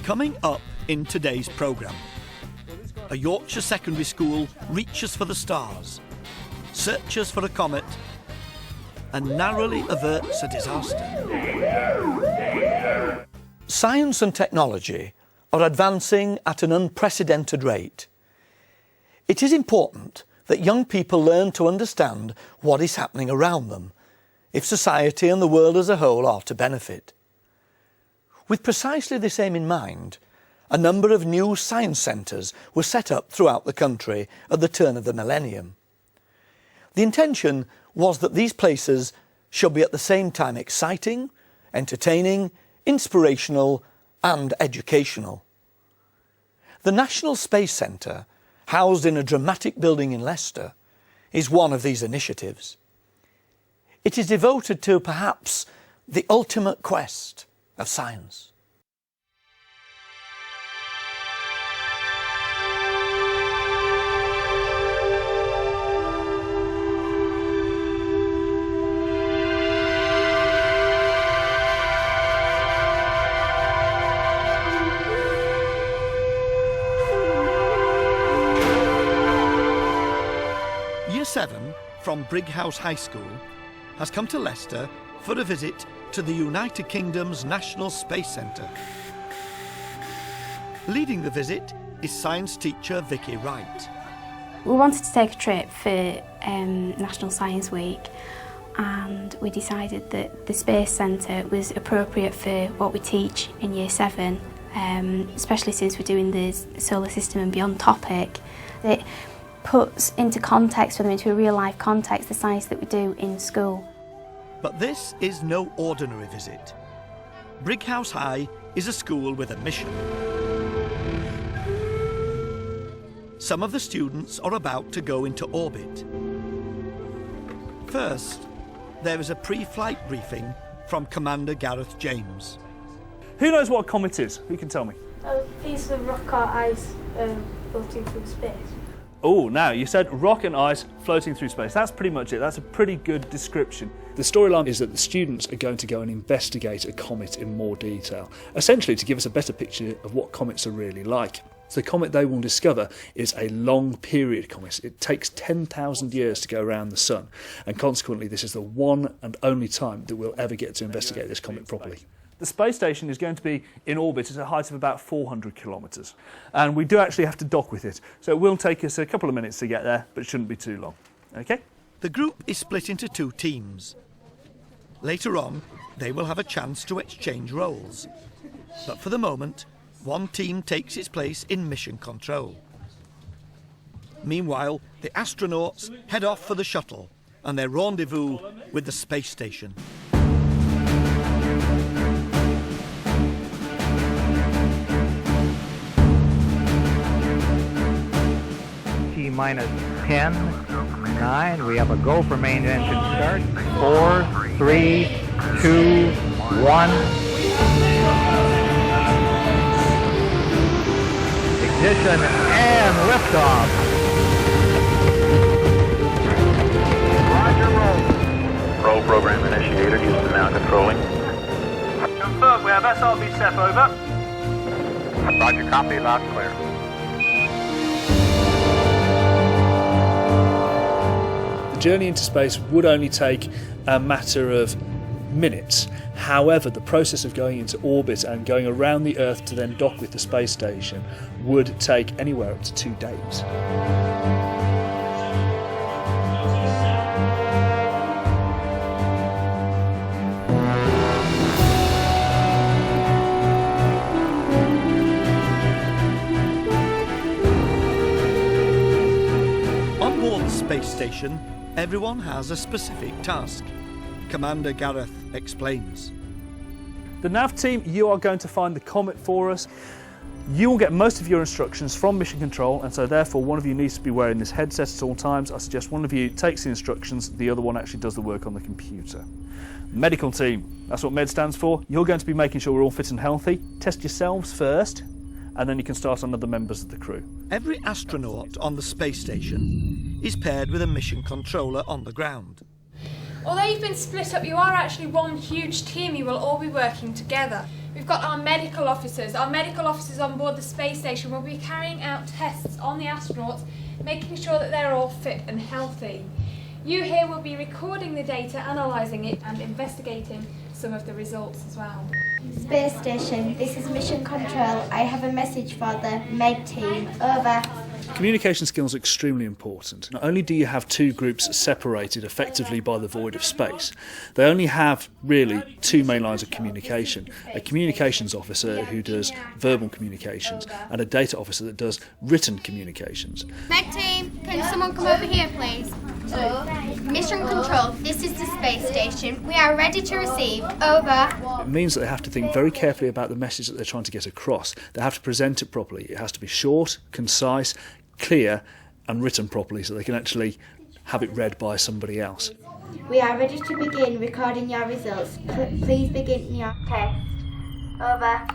Coming up in today's programme, a Yorkshire secondary school reaches for the stars, searches for a comet and narrowly averts a disaster. Science and technology are advancing at an unprecedented rate. It is important that young people learn to understand what is happening around them, if society and the world as a whole are to benefit. With precisely this aim in mind, a number of new science centres were set up throughout the country at the turn of the millennium. The intention was that these places should be at the same time exciting, entertaining, inspirational and educational. The National Space Centre, housed in a dramatic building in Leicester, is one of these initiatives. It is devoted to perhaps the ultimate quest of science. Year 7 from Brighouse High School has come to Leicester for a visit to the United Kingdom's National Space Centre. Leading the visit is science teacher Vicky Wright. We wanted to take a trip for National Science Week, and we decided that the Space Centre was appropriate for what we teach in Year 7, especially since we're doing the solar system and beyond topic. It puts into context for them, into a real life context, the science that we do in school. But this is no ordinary visit. Brighouse High is a school with a mission. Some of the students are about to go into orbit. First, there is a pre-flight briefing from Commander Gareth James. Who knows what a comet is? Who can tell me? A piece of rock or ice floating through space. Oh, now, you said rock and ice floating through space. That's pretty much it. That's a pretty good description. The storyline is that the students are going to go and investigate a comet in more detail, essentially to give us a better picture of what comets are really like. So the comet they will discover is a long period comet. It takes 10,000 years to go around the sun, and consequently this is the one and only time that we'll ever get to investigate this comet properly. The space station is going to be in orbit at a height of about 400 kilometres, and we do actually have to dock with it, so it will take us a couple of minutes to get there, but it shouldn't be too long. Okay? The group is split into two teams. Later on, they will have a chance to exchange roles. But for the moment, one team takes its place in mission control. Meanwhile, the astronauts head off for the shuttle and their rendezvous with the space station. T-minus 10, 9, we have a go for main engine start, 4, 3, 2, 1. Ignition and liftoff. Roger, roll. Roll program initiated, Houston now controlling. Confirmed, we have SRB SEP over. Roger, copy, loud and clear. The journey into space would only take a matter of minutes. However, the process of going into orbit and going around the Earth to then dock with the space station would take anywhere up to 2 days. On board the space station, everyone has a specific task. Commander Gareth explains. The nav team, you are going to find the comet for us. You will get most of your instructions from mission control, and so therefore one of you needs to be wearing this headset at all times. I suggest one of you takes the instructions, the other one actually does the work on the computer. Medical team, that's what MED stands for. You're going to be making sure we're all fit and healthy. Test yourselves first, and then you can start on other members of the crew. Every astronaut on the space station is paired with a mission controller on the ground. Although you've been split up, you are actually one huge team. You will all be working together. We've got our medical officers. Our medical officers on board the space station will be carrying out tests on the astronauts, making sure that they're all fit and healthy. You here will be recording the data, analysing it and investigating some of the results as well. Space Station, this is Mission Control. I have a message for the Med team. Over. Communication skills are extremely important. Not only do you have two groups separated effectively by the void of space, they only have really two main lines of communication. A communications officer who does verbal communications and a data officer that does written communications. Med team, can someone come over here please? Mission Control, this is the space station. We are ready to receive. Over. It means that they have to think very carefully about the message that they're trying to get across. They have to present it properly. It has to be short, concise, clear and written properly so they can actually have it read by somebody else. We are ready to begin recording your results. Please begin your test. Over.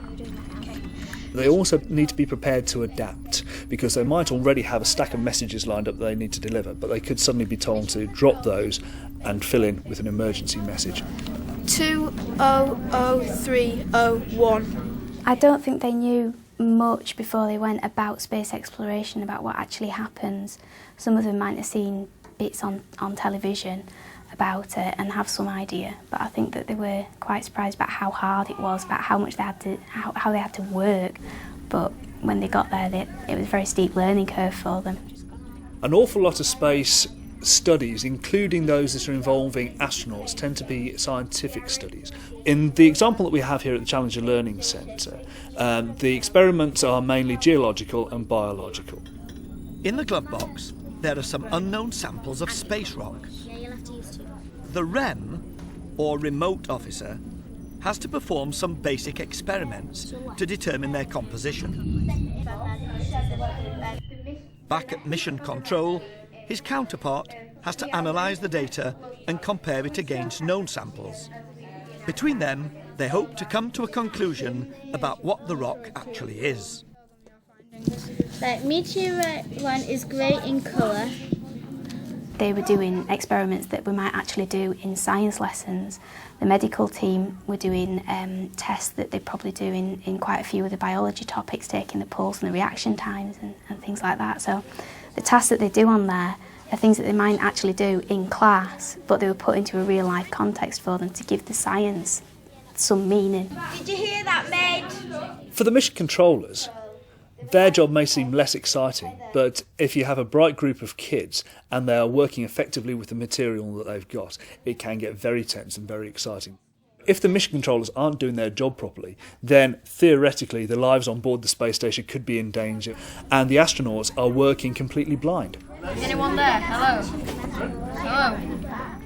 They also need to be prepared to adapt because they might already have a stack of messages lined up that they need to deliver, but they could suddenly be told to drop those and fill in with an emergency message. 200301. I don't think they knew much before they went about space exploration, about what actually happens. Some of them might have seen bits on television about it and have some idea, but I think that they were quite surprised about how hard it was, about how much they had to, how they had to work. But when they got there, it was a very steep learning curve for them. An awful lot of space studies, including those that are involving astronauts, tend to be scientific studies. In the example that we have here at the Challenger Learning Centre, the experiments are mainly geological and biological. In the glove box, there are some unknown samples of space rock. The REM, or remote officer, has to perform some basic experiments to determine their composition. Back at Mission Control, his counterpart has to analyse the data and compare it against known samples. Between them, they hope to come to a conclusion about what the rock actually is. Like meteorite one is grey in colour. They were doing experiments that we might actually do in science lessons. The medical team were doing tests that they probably do in quite a few of the biology topics, taking the pulse and the reaction times and things like that. So the tasks that they do on there are things that they might actually do in class, but they were put into a real life context for them to give the science some meaning. Did you hear that, Maid? For the mission controllers, their job may seem less exciting, but if you have a bright group of kids and they are working effectively with the material that they've got, it can get very tense and very exciting. If the mission controllers aren't doing their job properly, then theoretically the lives on board the space station could be in danger, and the astronauts are working completely blind. Is anyone there? Hello? Hello?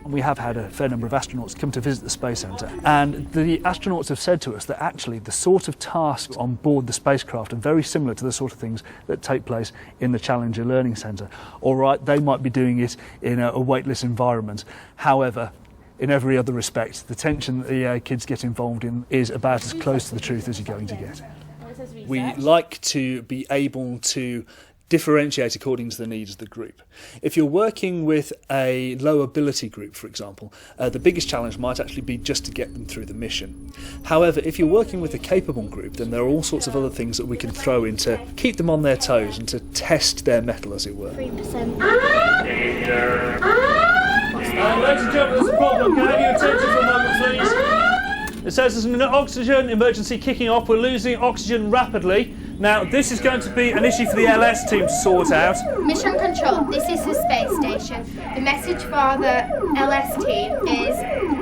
We have had a fair number of astronauts come to visit the Space Centre, and the astronauts have said to us that actually the sort of tasks on board the spacecraft are very similar to the sort of things that take place in the Challenger Learning Centre. All right, they might be doing it in a weightless environment. However, in every other respect, the tension that the kids get involved in is about as close to the truth as you're going to get. We like to be able to differentiate according to the needs of the group. If you're working with a low ability group, for example, the biggest challenge might actually be just to get them through the mission. However, if you're working with a capable group, then there are all sorts of other things that we can throw in to keep them on their toes and to test their mettle, as it were. 3%. Ladies and gentlemen, there's a problem. Can I have your attention for a moment, please? It says there's an oxygen emergency kicking off. We're losing oxygen rapidly. Now, this is going to be an issue for the LS team to sort out. Mission Control, this is the space station. The message for the LS team is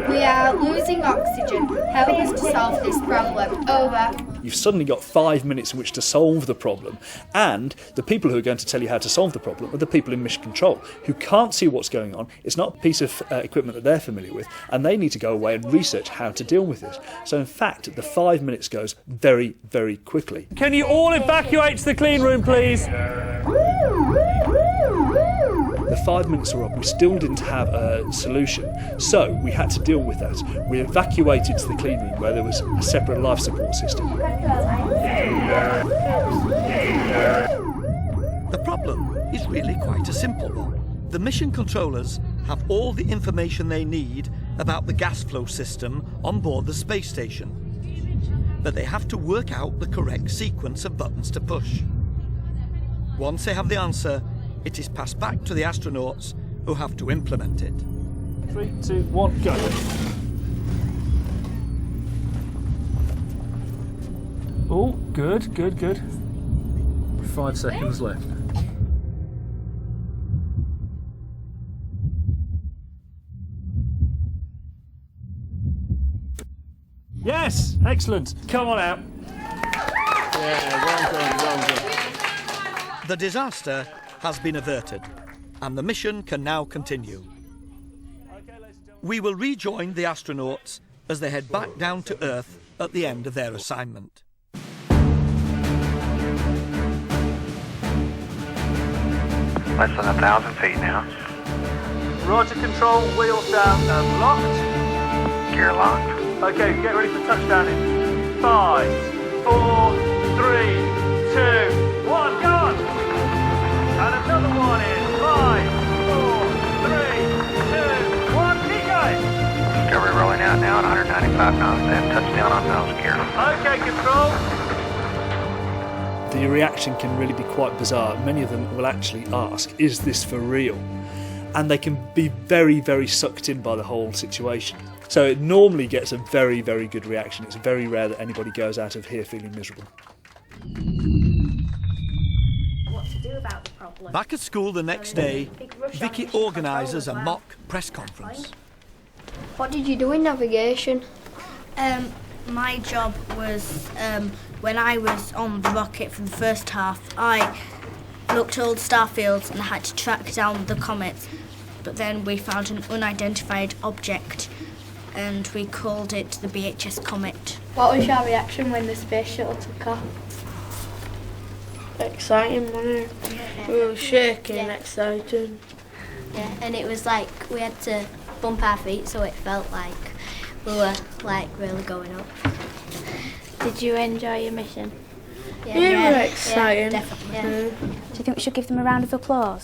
we are losing oxygen. Help us to solve this problem. Over. You've suddenly got 5 minutes in which to solve the problem, and the people who are going to tell you how to solve the problem are the people in mission control who can't see what's going on. It's not a piece of equipment that they're familiar with, and they need to go away and research how to deal with it. So in fact, the 5 minutes goes very, very quickly. Can you all evacuate to the clean room, please? The 5 minutes were up, we still didn't have a solution, so we had to deal with that. We evacuated to the clean room where there was a separate life support system. The problem is really quite a simple one. The mission controllers have all the information they need about the gas flow system on board the space station, but they have to work out the correct sequence of buttons to push. Once they have the answer, it is passed back to the astronauts who have to implement it. 3, 2, 1, go. Oh, good, good, good. 5 seconds left. Yes, excellent. Come on out. Yeah, well done, well done. The disaster has been averted, and the mission can now continue. We will rejoin the astronauts as they head back down to Earth at the end of their assignment. Less than 1,000 feet now. Roger, control, wheels down and locked. Gear locked. Okay, get ready for touchdown in 5, 4, 3, 2, 1, go on! And another one in 5, 4, 3, 2, 1, keep going! Discovery rolling out now at 195 knots and touchdown on nose gear. Okay, control. The reaction can really be quite bizarre. Many of them will actually ask, is this for real? And they can be very, very sucked in by the whole situation. So it normally gets a very, very good reaction. It's very rare that anybody goes out of here feeling miserable. What to do about the problem? Back at school the next day, Vicky organises a mock press conference. What did you do in navigation? My job was, when I was on the rocket for the first half, I looked at all the star fields and had to track down the comets. But then we found an unidentified object and we called it the BHS comet. What was your reaction when the space shuttle took off? Exciting, wasn't it? Yeah. We were shaking, excited. Yeah, and it was like we had to bump our feet so it felt like we were like really going up. Did you enjoy your mission? Yeah, were exciting. Yeah, definitely. Yeah. Do you think we should give them a round of applause?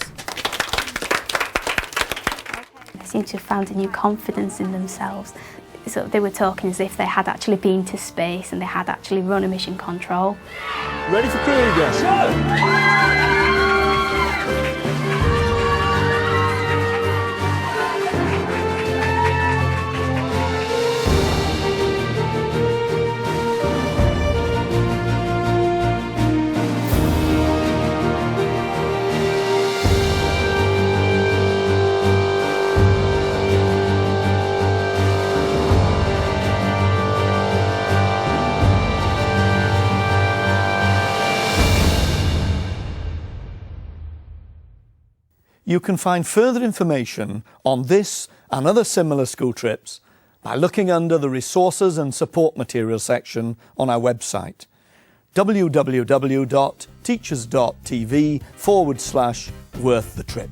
They seem to have found a new confidence in themselves. So they were talking as if they had actually been to space and they had actually run a mission control. Ready for crew, guys? Go! You can find further information on this and other similar school trips by looking under the Resources and Support Materials section on our website, www.teachers.tv/worth the trip.